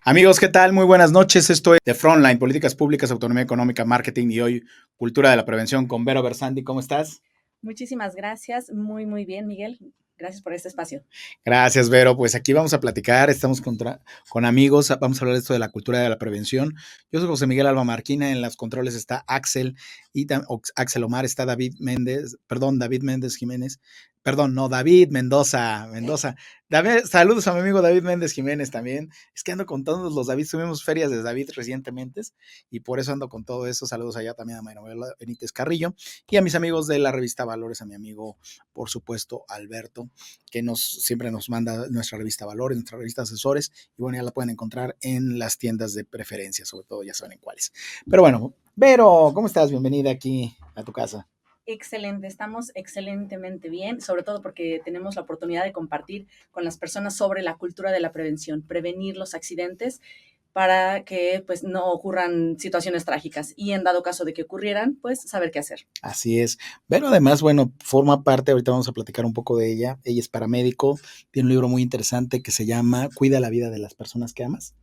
Amigos, ¿qué tal? Muy buenas noches. Esto es The Frontline, Políticas Públicas, Autonomía Económica, Marketing y hoy Cultura de la Prevención con Vero Bersandi. ¿Cómo estás? Muchísimas gracias. Muy, muy bien, Miguel. Gracias por este espacio. Gracias, Vero. Pues aquí vamos a platicar, estamos con amigos, vamos a hablar de esto de la cultura de la prevención. Yo soy José Miguel Alba Marquina, en los controles está Axel y Axel Omar, está David Méndez Jiménez, perdón, no, David Mendoza. Saludos a mi amigo David Méndez Jiménez también. Es que ando con todos los David, tuvimos ferias de David recientemente y por eso ando con todo eso. Saludos allá también a Manuela Benítez Carrillo y a mis amigos de la revista Valores, a mi amigo, por supuesto, Alberto, que siempre nos manda nuestra revista Valores, nuestra revista Asesores, y bueno, ya la pueden encontrar en las tiendas de preferencia, sobre todo ya saben en cuáles. Pero bueno, Vero, ¿cómo estás? Bienvenida aquí a tu casa. Excelente, estamos excelentemente bien, sobre todo porque tenemos la oportunidad de compartir con las personas sobre la cultura de la prevención, prevenir los accidentes para que pues no ocurran situaciones trágicas y en dado caso de que ocurrieran, pues saber qué hacer. Así es. Pero además, bueno, forma parte, ahorita vamos a platicar un poco de ella. Ella es paramédico, tiene un libro muy interesante que se llama Cuida la vida de las personas que amas.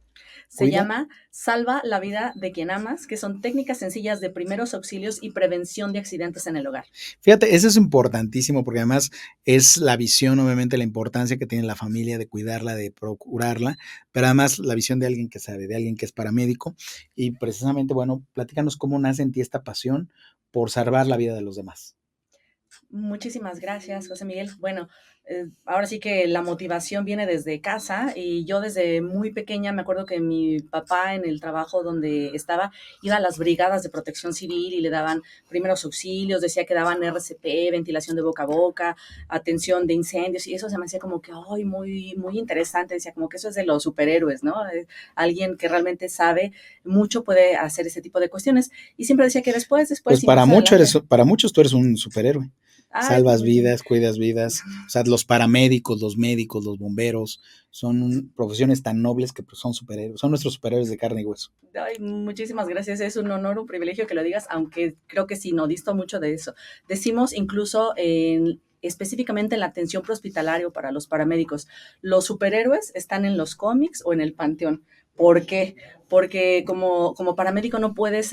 Se Cuida. llama Salva la vida de quien amas, que son técnicas sencillas de primeros auxilios y prevención de accidentes en el hogar. Fíjate, eso es importantísimo porque además es la visión, obviamente, la importancia que tiene la familia de cuidarla, de procurarla, pero además la visión de alguien que sabe, de alguien que es paramédico. Y precisamente, bueno, platícanos cómo nace en ti esta pasión por salvar la vida de los demás. Muchísimas gracias, José Miguel. Bueno, ahora sí que la motivación viene desde casa y yo desde muy pequeña me acuerdo que mi papá en el trabajo donde estaba iba a las brigadas de protección civil y le daban primeros auxilios, decía que daban RCP, ventilación de boca a boca, atención de incendios y eso se me hacía como que ay, muy, muy interesante, decía como que eso es de los superhéroes, ¿no? Alguien que realmente sabe mucho puede hacer ese tipo de cuestiones y siempre decía que después Pues y más adelante. para muchos tú eres un superhéroe. Ay, Salvas muchísimo. vidas, cuidas vidas. O sea, los paramédicos, los médicos, los bomberos, son profesiones tan nobles que pues, son superhéroes, son nuestros superhéroes de carne y hueso. Ay, muchísimas gracias. Es un honor, un privilegio que lo digas, aunque creo que sí, no disto mucho de eso. Decimos incluso específicamente en la atención prehospitalaria para los paramédicos, los superhéroes están en los cómics o en el panteón. ¿Por qué? Porque como paramédico no puedes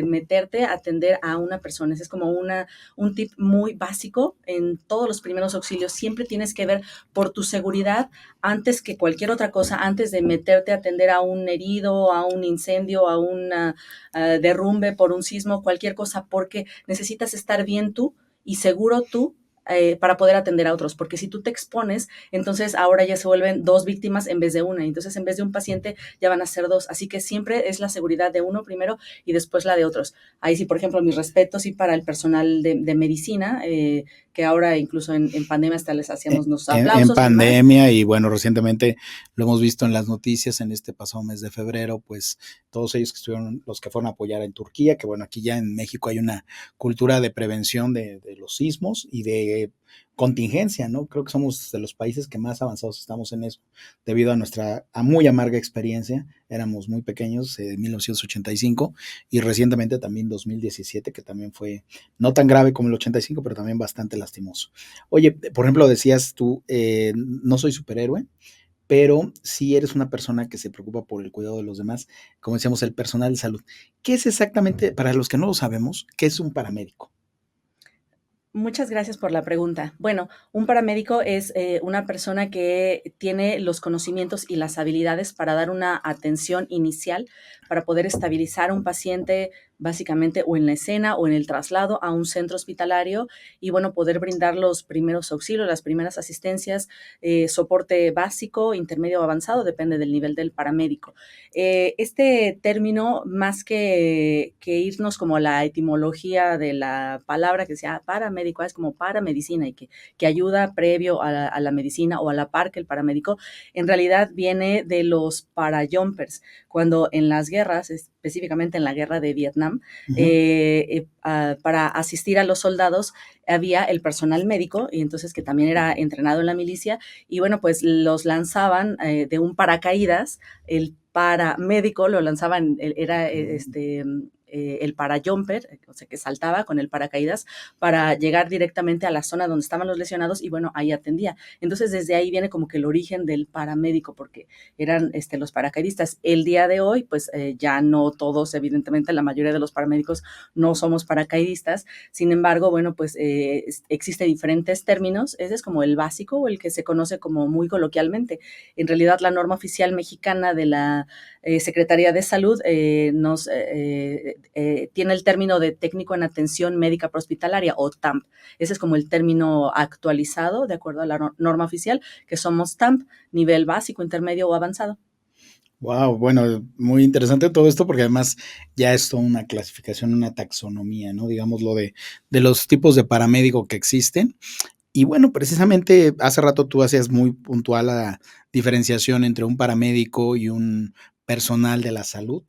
meterte a atender a una persona. Ese es como un tip muy básico en todos los primeros auxilios. Siempre tienes que ver por tu seguridad antes que cualquier otra cosa, antes de meterte a atender a un herido, a un incendio, a un derrumbe por un sismo, cualquier cosa, porque necesitas estar bien tú y seguro tú para poder atender a otros, porque si tú te expones, entonces ahora ya se vuelven dos víctimas en vez de una, entonces en vez de un paciente ya van a ser dos, así que siempre es la seguridad de uno primero y después la de otros. Ahí sí, por ejemplo, mis respetos y para el personal de medicina, que ahora incluso en pandemia hasta les hacíamos unos En aplausos y demás. pandemia y bueno, recientemente lo hemos visto en las noticias en este pasado mes de febrero, pues todos ellos que estuvieron, los que fueron a apoyar en Turquía, que bueno, aquí ya en México hay una cultura de prevención de los sismos y de contingencia, ¿no? Creo que somos de los países que más avanzados estamos en eso, debido a nuestra muy amarga experiencia. Éramos muy pequeños, 1985 y recientemente también 2017, que también fue no tan grave como el 85, pero también bastante lastimoso. Oye, por ejemplo, decías tú, no soy superhéroe, pero sí eres una persona que se preocupa por el cuidado de los demás, como decíamos, el personal de salud. ¿Qué es exactamente, para los que no lo sabemos, qué es un paramédico? Muchas gracias por la pregunta. Bueno, un paramédico es una persona que tiene los conocimientos y las habilidades para dar una atención inicial, para poder estabilizar a un paciente básicamente o en la escena o en el traslado a un centro hospitalario y bueno, poder brindar los primeros auxilios, las primeras asistencias, soporte básico, intermedio o avanzado, depende del nivel del paramédico. Este término, más que irnos como a la etimología de la palabra que sea paramédico, es como paramedicina y que ayuda previo a la medicina o a la par que el paramédico, en realidad viene de los parajumpers, cuando en las guerras, específicamente en la guerra de Vietnam, Uh -huh. para asistir a los soldados había el personal médico y entonces que también era entrenado en la milicia y bueno, pues los lanzaban de un paracaídas, el paramédico lo lanzaban, era el parajumper, o sea, que saltaba con el paracaídas para llegar directamente a la zona donde estaban los lesionados y bueno, ahí atendía. Entonces, desde ahí viene como que el origen del paramédico, porque eran los paracaidistas. El día de hoy, pues ya no todos, evidentemente, la mayoría de los paramédicos no somos paracaidistas. Sin embargo, bueno, pues existen diferentes términos. Ese es como el básico o el que se conoce como muy coloquialmente. En realidad, la norma oficial mexicana de la Secretaría de Salud tiene el término de técnico en atención médica prehospitalaria o TAMP. Ese es como el término actualizado de acuerdo a la norma oficial, que somos TAMP, nivel básico, intermedio o avanzado. Wow, bueno, muy interesante todo esto porque además ya es toda una clasificación, una taxonomía, ¿no? Digamos de los tipos de paramédico que existen. Y bueno, precisamente hace rato tú hacías muy puntual la diferenciación entre un paramédico y un personal de la salud,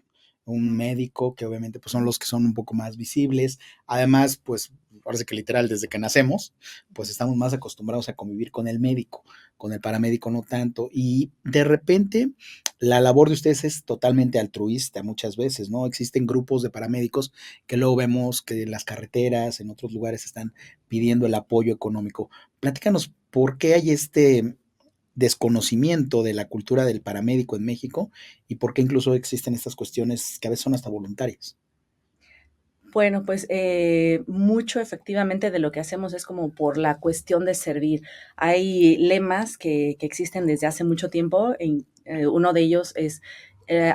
un médico que obviamente pues son los que son un poco más visibles. Además, pues parece que literal desde que nacemos, pues estamos más acostumbrados a convivir con el médico, con el paramédico no tanto. Y de repente la labor de ustedes es totalmente altruista muchas veces, ¿no? Existen grupos de paramédicos que luego vemos que en las carreteras, en otros lugares están pidiendo el apoyo económico. Platícanos por qué hay este desconocimiento de la cultura del paramédico en México y por qué incluso existen estas cuestiones que a veces son hasta voluntarias. Bueno, pues mucho efectivamente de lo que hacemos es como por la cuestión de servir. Hay lemas que existen desde hace mucho tiempo. Uno de ellos es,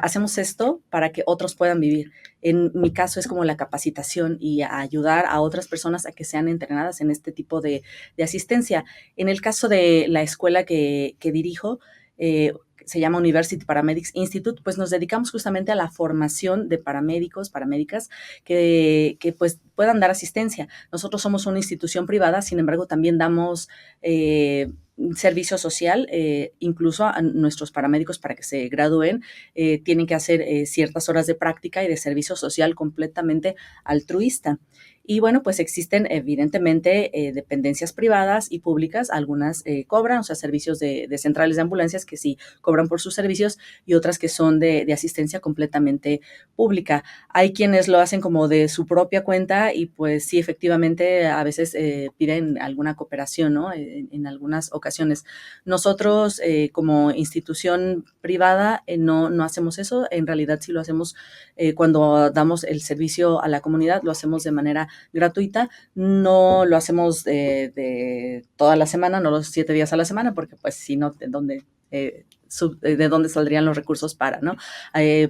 hacemos esto para que otros puedan vivir. En mi caso es como la capacitación y ayudar a otras personas a que sean entrenadas en este tipo de asistencia. En el caso de la escuela que dirijo, se llama University Paramedics Institute, pues nos dedicamos justamente a la formación de paramédicos, paramédicas, que pues puedan dar asistencia. Nosotros somos una institución privada, sin embargo, también damos servicio social, incluso a nuestros paramédicos para que se gradúen, tienen que hacer ciertas horas de práctica y de servicio social completamente altruista. Y bueno, pues existen evidentemente dependencias privadas y públicas, algunas cobran, o sea, servicios de centrales de ambulancias que sí cobran por sus servicios y otras que son de asistencia completamente pública. Hay quienes lo hacen como de su propia cuenta y pues sí, efectivamente, a veces piden alguna cooperación, ¿no? En algunas ocasiones. Nosotros como institución privada no hacemos eso, en realidad sí lo hacemos cuando damos el servicio a la comunidad, lo hacemos de manera gratuita, no lo hacemos de toda la semana, no los 7 días a la semana, porque pues si no, de dónde saldrían los recursos para, ¿no?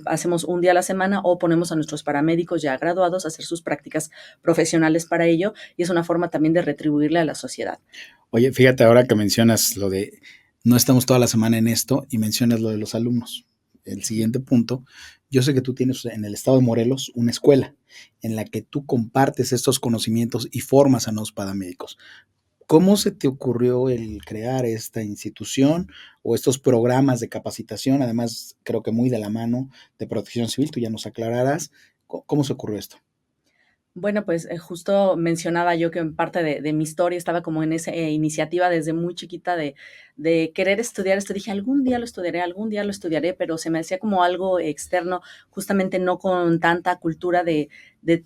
Hacemos un día a la semana o ponemos a nuestros paramédicos ya graduados a hacer sus prácticas profesionales para ello y es una forma también de retribuirle a la sociedad. Oye, fíjate ahora que mencionas lo de no estamos toda la semana en esto y mencionas lo de los alumnos. El siguiente punto, yo sé que tú tienes en el estado de Morelos una escuela en la que tú compartes estos conocimientos y formas a nuevos paramédicos. ¿Cómo se te ocurrió el crear esta institución o estos programas de capacitación? Además, creo que muy de la mano de Protección Civil, tú ya nos aclararás. ¿Cómo se ocurrió esto? Bueno, pues justo mencionaba yo que en parte de mi historia estaba como en esa iniciativa desde muy chiquita de querer estudiar esto. Dije, algún día lo estudiaré, pero se me hacía como algo externo, justamente no con tanta cultura de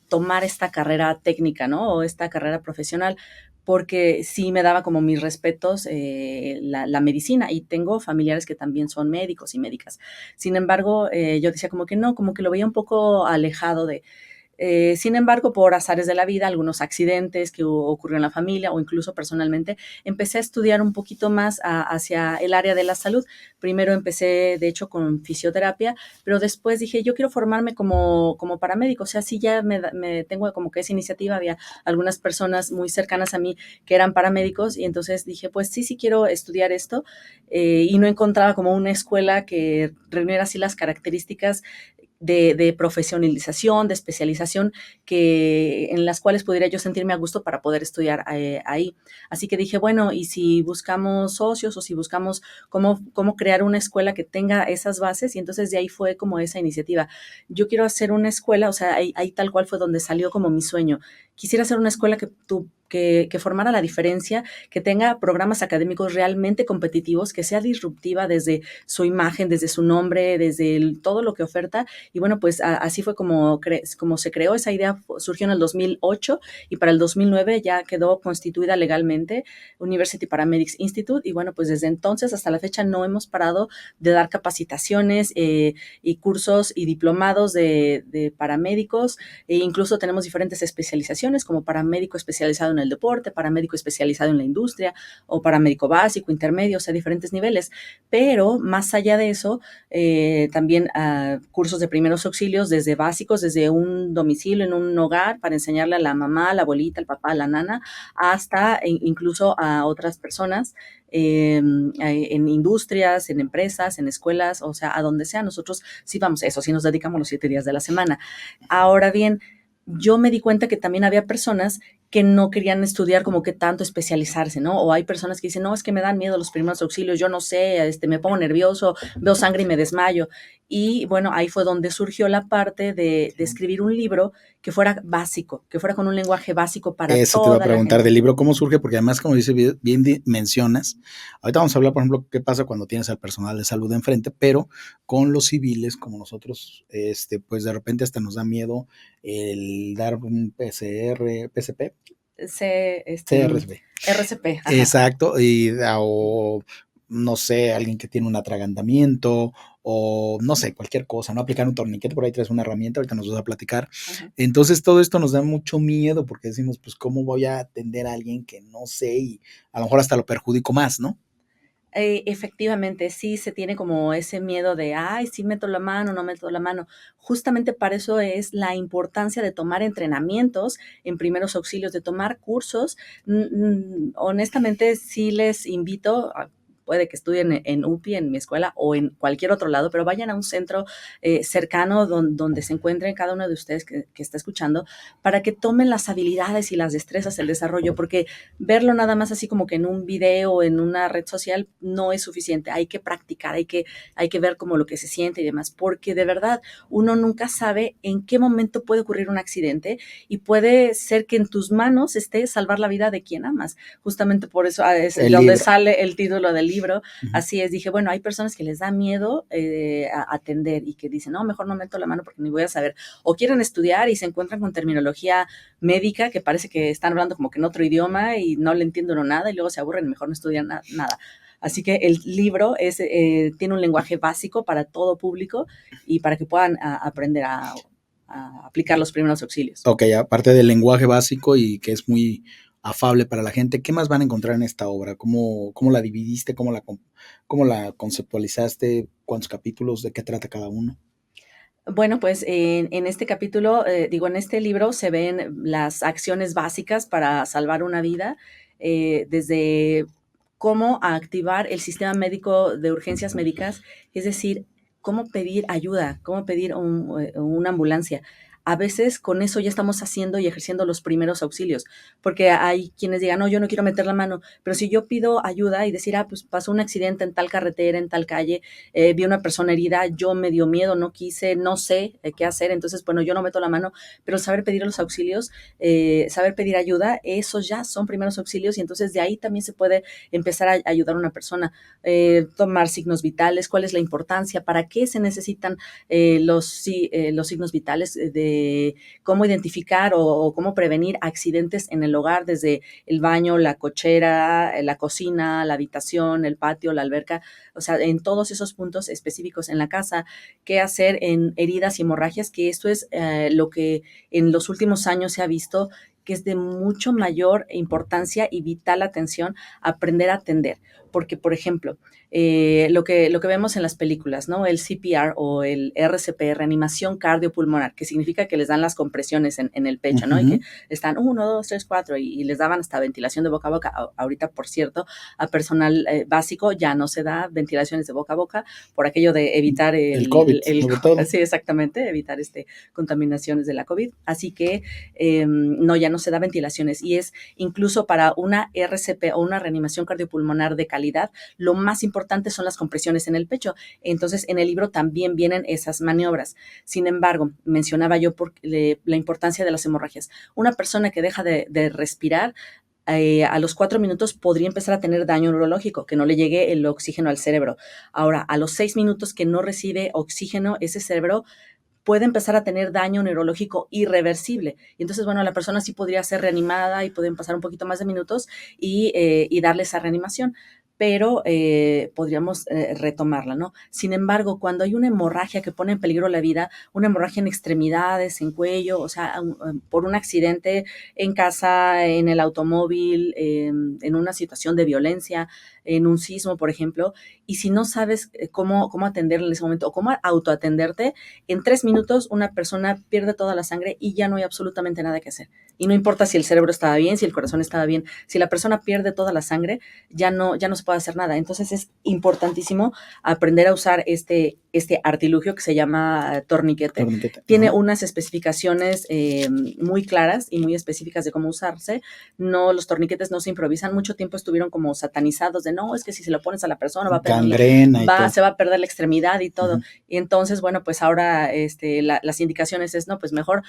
tomar esta carrera técnica, ¿no? O esta carrera profesional, porque sí me daba como mis respetos la medicina y tengo familiares que también son médicos y médicas. Sin embargo, yo decía como que no, como que lo veía un poco alejado de sin embargo, por azares de la vida, algunos accidentes que ocurrió en la familia o incluso personalmente, empecé a estudiar un poquito más hacia el área de la salud. Primero empecé, de hecho, con fisioterapia, pero después dije, yo quiero formarme como paramédico. O sea, sí ya me tengo como que esa iniciativa. Había algunas personas muy cercanas a mí que eran paramédicos y entonces dije, pues sí quiero estudiar esto. Y no encontraba como una escuela que reuniera así las características de profesionalización, de especialización, en las cuales pudiera yo sentirme a gusto para poder estudiar ahí. Así que dije, bueno, y si buscamos socios o si buscamos cómo crear una escuela que tenga esas bases, y entonces de ahí fue como esa iniciativa. Yo quiero hacer una escuela, o sea, ahí tal cual fue donde salió como mi sueño. Quisiera hacer una escuela que formara la diferencia, que tenga programas académicos realmente competitivos, que sea disruptiva desde su imagen, desde su nombre, desde todo lo que oferta. Y bueno, pues así fue como se creó. Esa idea surgió en el 2008 y para el 2009 ya quedó constituida legalmente University Paramedics Institute. Y bueno, pues desde entonces hasta la fecha no hemos parado de dar capacitaciones y cursos y diplomados de paramédicos. E incluso tenemos diferentes especializaciones como paramédico especializado en el deporte, paramédico especializado en la industria o paramédico básico, intermedio, o sea, diferentes niveles. Pero más allá de eso, también cursos de primeros auxilios desde básicos, desde un domicilio, en un hogar, para enseñarle a la mamá, a la abuelita, al papá, a la nana, hasta incluso a otras personas en industrias, en empresas, en escuelas, o sea, a donde sea. Nosotros sí vamos, eso sí nos dedicamos los 7 días de la semana. Ahora bien, yo me di cuenta que también había personas que no querían estudiar como que tanto especializarse, ¿no? O hay personas que dicen, no, es que me dan miedo los primeros auxilios, yo no sé, me pongo nervioso, veo sangre y me desmayo. Y bueno, ahí fue donde surgió la parte de escribir un libro que fuera básico, que fuera con un lenguaje básico para Eso te iba a toda la preguntar gente. del libro, ¿cómo surge? Porque además, como dice bien mencionas, ahorita vamos a hablar, por ejemplo, qué pasa cuando tienes al personal de salud enfrente, pero con los civiles, como nosotros, pues de repente hasta nos da miedo el dar un PCR, PCP, CRSB. RCP, ajá. Exacto, o no sé, alguien que tiene un atragantamiento o no sé, cualquier cosa, ¿no? Aplicar un torniquete, por ahí traes una herramienta, ahorita nos vas a platicar. Ajá. Entonces todo esto nos da mucho miedo porque decimos, pues, ¿cómo voy a atender a alguien que no sé y a lo mejor hasta lo perjudico más, ¿no? Efectivamente, sí se tiene como ese miedo de, ay, sí meto la mano, no meto la mano. Justamente para eso es la importancia de tomar entrenamientos en primeros auxilios, de tomar cursos. Honestamente, sí les invito, puede que estudien en UPI, en mi escuela o en cualquier otro lado, pero vayan a un centro cercano donde se encuentren cada uno de ustedes que está escuchando, para que tomen las habilidades y las destrezas, el desarrollo, porque verlo nada más así como que en un video o en una red social no es suficiente. Hay que practicar, hay que ver como lo que se siente y demás, porque de verdad uno nunca sabe en qué momento puede ocurrir un accidente y puede ser que en tus manos esté salvar la vida de quien amas. Justamente por eso es El donde libro. sale el título del libro. Uh-huh. Así es, dije, bueno, hay personas que les da miedo a atender y que dicen, no, mejor no meto la mano porque ni voy a saber. O quieren estudiar y se encuentran con terminología médica que parece que están hablando como que en otro idioma y no le entiendo nada y luego se aburren y mejor no estudian nada. Así que el libro tiene un lenguaje básico para todo público y para que puedan aprender a aplicar los primeros auxilios. Ok, aparte del lenguaje básico y que es muy afable para la gente, ¿qué más van a encontrar en esta obra? ¿Cómo la dividiste? ¿Cómo la conceptualizaste? ¿Cuántos capítulos? ¿De qué trata cada uno? Bueno, pues en este capítulo, en este libro se ven las acciones básicas para salvar una vida, desde cómo activar el sistema médico de urgencias médicas, es decir, cómo pedir ayuda, cómo pedir una ambulancia. A veces con eso ya estamos haciendo y ejerciendo los primeros auxilios, porque hay quienes digan, no, yo no quiero meter la mano, pero si yo pido ayuda y decir, pues pasó un accidente en tal carretera, en tal calle, vi una persona herida, yo me dio miedo, no quise, no sé qué hacer, entonces, bueno, yo no meto la mano, pero saber pedir los auxilios, saber pedir ayuda, esos ya son primeros auxilios y entonces de ahí también se puede empezar a ayudar a una persona, tomar signos vitales, cuál es la importancia, para qué se necesitan los signos vitales, de cómo identificar o cómo prevenir accidentes en el hogar, desde el baño, la cochera, la cocina, la habitación, el patio, la alberca, o sea, en todos esos puntos específicos en la casa, qué hacer en heridas y hemorragias, que esto es lo que en los últimos años se ha visto que es de mucho mayor importancia y vital atención aprender a atender. Porque, por ejemplo, lo que vemos en las películas, ¿no? El CPR o el RCP, reanimación cardiopulmonar, que significa que les dan las compresiones en el pecho, ¿no? Y que están 1, 2, 3, 4 y les daban hasta ventilación de boca a boca. Ahorita, por cierto, a personal básico ya no se da ventilaciones de boca a boca por aquello de evitar el COVID, sobre todo. Sí, exactamente, evitar contaminaciones de la COVID. Así que no, ya no se da ventilaciones y es incluso para una RCP o una reanimación cardiopulmonar de calidad, lo más importante son las compresiones en el pecho. Entonces, en el libro también vienen esas maniobras. Sin embargo, mencionaba yo la importancia de las hemorragias. Una persona que deja de respirar a los 4 minutos podría empezar a tener daño neurológico, que no le llegue el oxígeno al cerebro. Ahora, a los 6 minutos que no recibe oxígeno, ese cerebro puede empezar a tener daño neurológico irreversible. Y entonces, bueno, la persona sí podría ser reanimada y pueden pasar un poquito más de minutos y darle esa reanimación, pero podríamos retomarla, ¿no? Sin embargo, cuando hay una hemorragia que pone en peligro la vida, una hemorragia en extremidades, en cuello, o sea, por un accidente en casa, en el automóvil, en una situación de violencia, en un sismo, por ejemplo, y si no sabes cómo atenderle en ese momento o cómo autoatenderte, en 3 minutos una persona pierde toda la sangre y ya no hay absolutamente nada que hacer. Y no importa si el cerebro estaba bien, si el corazón estaba bien, si la persona pierde toda la sangre, ya no se puede hacer nada. Entonces es importantísimo aprender a usar este artilugio que se llama torniquete. Torniquete. Tiene unas especificaciones muy claras y muy específicas de cómo usarse. No, los torniquetes no se improvisan. Mucho tiempo estuvieron como satanizados de no, es que si se lo pones a la persona va a perder, Gangrena y todo. se va a perder la extremidad y todo. Y entonces, bueno, pues ahora las indicaciones es, no, pues mejor,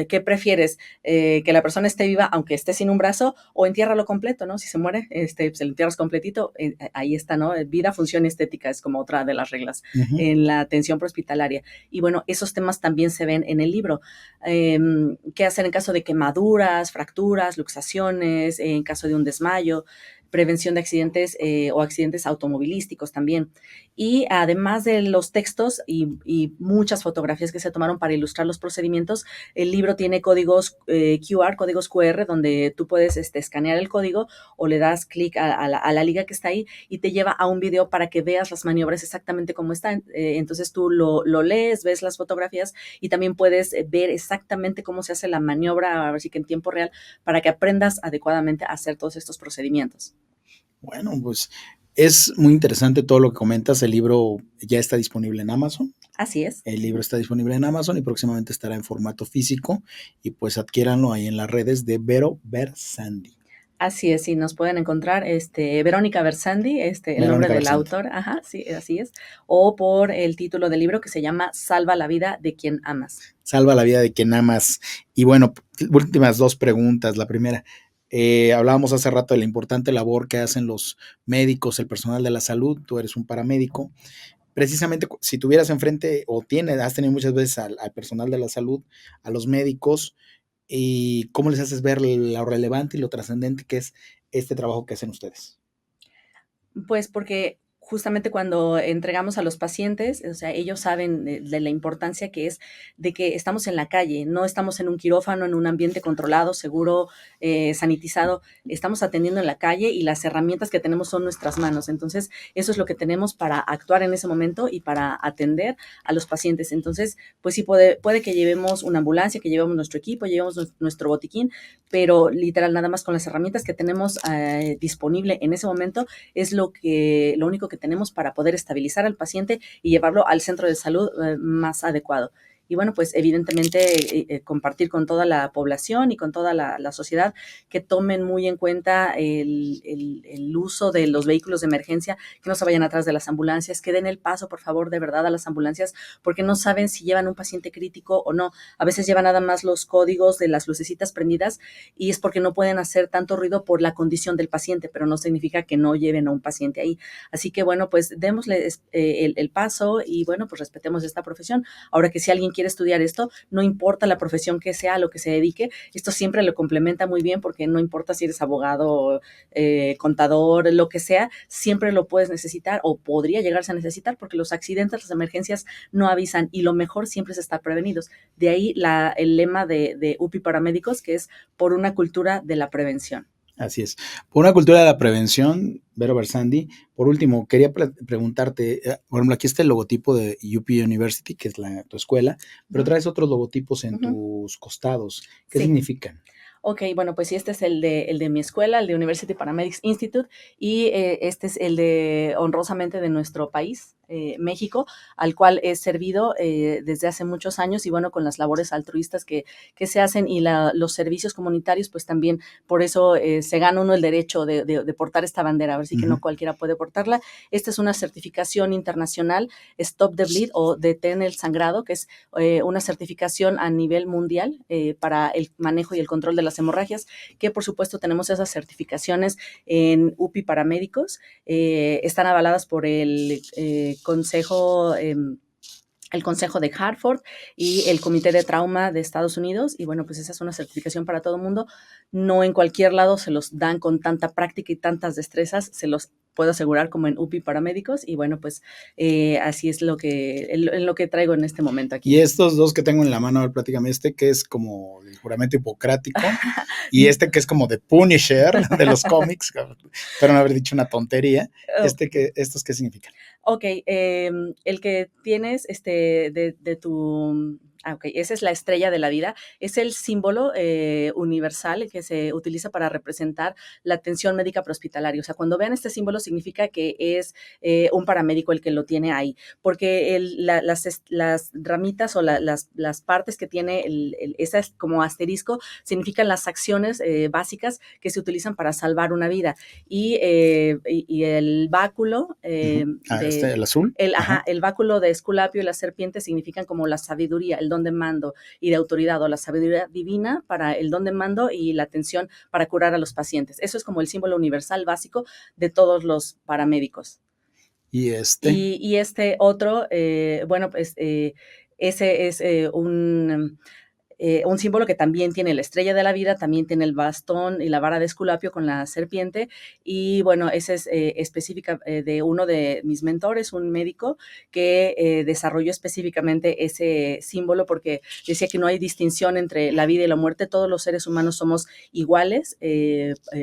¿qué prefieres? Que la persona esté viva aunque esté sin un brazo, o entiérralo completo, ¿no? Si se muere, pues lo entierras completito, ahí está, ¿no? Vida, función, estética es como otra de las reglas en la atención prehospitalaria. Y bueno, esos temas también se ven en el libro. ¿Qué hacer en caso de quemaduras, fracturas, luxaciones, en caso de un desmayo? Prevención de accidentes o accidentes automovilísticos también. Y además de los textos y muchas fotografías que se tomaron para ilustrar los procedimientos, el libro tiene códigos QR, códigos QR, donde tú puedes escanear el código o le das clic a la liga que está ahí y te lleva a un video para que veas las maniobras exactamente como están. Entonces tú lo lees, ves las fotografías y también puedes ver exactamente cómo se hace la maniobra, así que en tiempo real, para que aprendas adecuadamente a hacer todos estos procedimientos. Bueno, pues es muy interesante todo lo que comentas. El libro ya está disponible en Amazon. Así es. El libro está disponible en Amazon y próximamente estará en formato físico. Y pues adquiéranlo ahí en las redes de Vero Bersandi. Así es, sí, nos pueden encontrar, Verónica Bersandi, el nombre Verónica del Bersandi. autor, ajá, sí, así es, o por el título del libro que se llama Salva la vida de quien amas. Salva la vida de quien amas. Y bueno, últimas 2 preguntas. La primera, hablábamos hace rato de la importante labor que hacen los médicos, el personal de la salud. Tú eres un paramédico. Precisamente si tuvieras enfrente o has tenido muchas veces al personal de la salud, a los médicos, y cómo les haces ver lo relevante y lo trascendente que es este trabajo que hacen ustedes. Pues porque justamente cuando entregamos a los pacientes, o sea, ellos saben de la importancia que es de que estamos en la calle, no estamos en un quirófano, en un ambiente controlado, seguro, sanitizado, estamos atendiendo en la calle y las herramientas que tenemos son nuestras manos. Entonces, eso es lo que tenemos para actuar en ese momento y para atender a los pacientes. Entonces, pues sí, puede que llevemos una ambulancia, que llevemos nuestro equipo, llevemos nuestro botiquín, pero literal, nada más con las herramientas que tenemos disponible en ese momento, es lo único que tenemos para poder estabilizar al paciente y llevarlo al centro de salud más adecuado. Y bueno, pues evidentemente compartir con toda la población y con toda la sociedad que tomen muy en cuenta el uso de los vehículos de emergencia, que no se vayan atrás de las ambulancias, que den el paso, por favor, de verdad a las ambulancias, porque no saben si llevan un paciente crítico o no. A veces llevan nada más los códigos de las lucecitas prendidas y es porque no pueden hacer tanto ruido por la condición del paciente, pero no significa que no lleven a un paciente ahí. Así que bueno, pues démosle el paso y bueno, pues respetemos esta profesión. Ahora que si alguien quiere estudiar esto, no importa la profesión que sea, a lo que se dedique, esto siempre lo complementa muy bien porque no importa si eres abogado, contador, lo que sea, siempre lo puedes necesitar o podría llegarse a necesitar porque los accidentes, las emergencias no avisan y lo mejor siempre es estar prevenidos. De ahí el lema de UPI Paramédicos, que es por una cultura de la prevención. Así es. Por una cultura de la prevención, Vero Bersandi. Por último, quería preguntarte, por ejemplo, aquí está el logotipo de UP University, que es tu escuela, pero traes otros logotipos en tus costados. ¿Qué significan? Ok, bueno, pues sí, este es el de mi escuela, el de University Paramedics Institute, y este es el de honrosamente de nuestro país, México, al cual he servido desde hace muchos años y bueno, con las labores altruistas que se hacen y los servicios comunitarios, pues también por eso se gana uno el derecho de portar esta bandera, a ver si que no cualquiera puede portarla. Esta es una certificación internacional, Stop the Bleed o Detén el Sangrado, que es una certificación a nivel mundial para el manejo y el control de las hemorragias, que por supuesto tenemos esas certificaciones en UPI Paramédicos, están avaladas por el Consejo de Hartford y el Comité de Trauma de Estados Unidos, y bueno, pues esa es una certificación para todo el mundo. No en cualquier lado se los dan con tanta práctica y tantas destrezas, se los puedo asegurar, como en UPI Paramédicos, y bueno, pues así es en lo que traigo en este momento aquí. Y estos dos que tengo en la mano, a ver, platícame, que es como el juramento hipocrático, y que es como de Punisher de los cómics, pero no haber dicho una tontería, ¿estos qué significan? Ok, el que tienes de tu... ok, esa es la estrella de la vida, es el símbolo universal que se utiliza para representar la atención médica prehospitalaria. O sea, cuando vean este símbolo significa que es un paramédico el que lo tiene ahí, porque las ramitas o las partes que tiene esa como asterisco significan las acciones básicas que se utilizan para salvar una vida. Y el báculo ¿el azul? El báculo de Esculapio y la serpiente significan como la sabiduría, el don de mando y de autoridad, o la sabiduría divina para el don de mando y la atención para curar a los pacientes. Eso es como el símbolo universal básico de todos los paramédicos. ¿Y este? Y este otro, bueno, pues ese es un símbolo que también tiene la estrella de la vida, también tiene el bastón y la vara de Esculapio con la serpiente, y bueno, ese es específica de uno de mis mentores, un médico que desarrolló específicamente ese símbolo porque decía que no hay distinción entre la vida y la muerte, todos los seres humanos somos iguales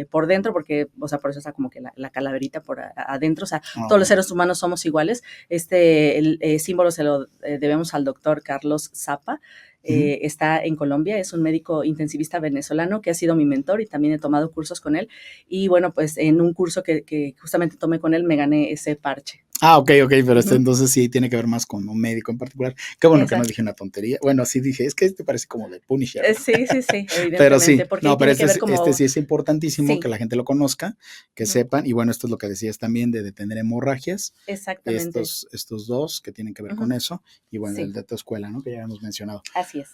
por dentro, porque, o sea, por eso está como que la calaverita por adentro, o sea, todos los seres humanos somos iguales. El símbolo se lo debemos al doctor Carlos Zapa. Está en Colombia, es un médico intensivista venezolano que ha sido mi mentor y también he tomado cursos con él, y bueno, pues en un curso que justamente tomé con él me gané ese parche. Ok, pero entonces sí tiene que ver más con un médico en particular. Qué bueno que no dije una tontería. Bueno, sí dije, es que parece como de Punisher. Sí, evidentemente. Pero sí, no, pero este sí es importantísimo que la gente lo conozca, que sepan, y bueno, esto es lo que decías también de detener hemorragias. Exactamente. Estos dos que tienen que ver con eso, y bueno, el de tu escuela, ¿no? Que ya hemos mencionado. Así es.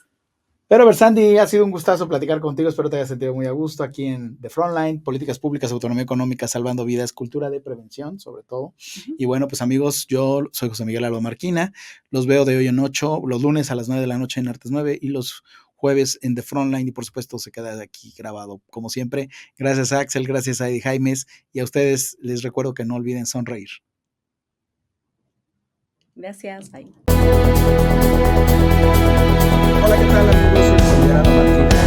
Pero, a ver, Sandy, ha sido un gustazo platicar contigo. Espero te hayas sentido muy a gusto aquí en The Frontline, políticas públicas, autonomía económica, salvando vidas, cultura de prevención, sobre todo. Y bueno, pues amigos, yo soy José Miguel Alba Marquina. Los veo de hoy en 8, los lunes a las 9 de la noche en Artes 9 y los jueves en The Frontline. Y por supuesto, se queda aquí grabado, como siempre. Gracias a Axel, gracias a Eddie Jaimes. Y a ustedes les recuerdo que no olviden sonreír. Gracias, bye. Hola, ¿qué tal, amigos? Soy José Miguel Alba Marquina.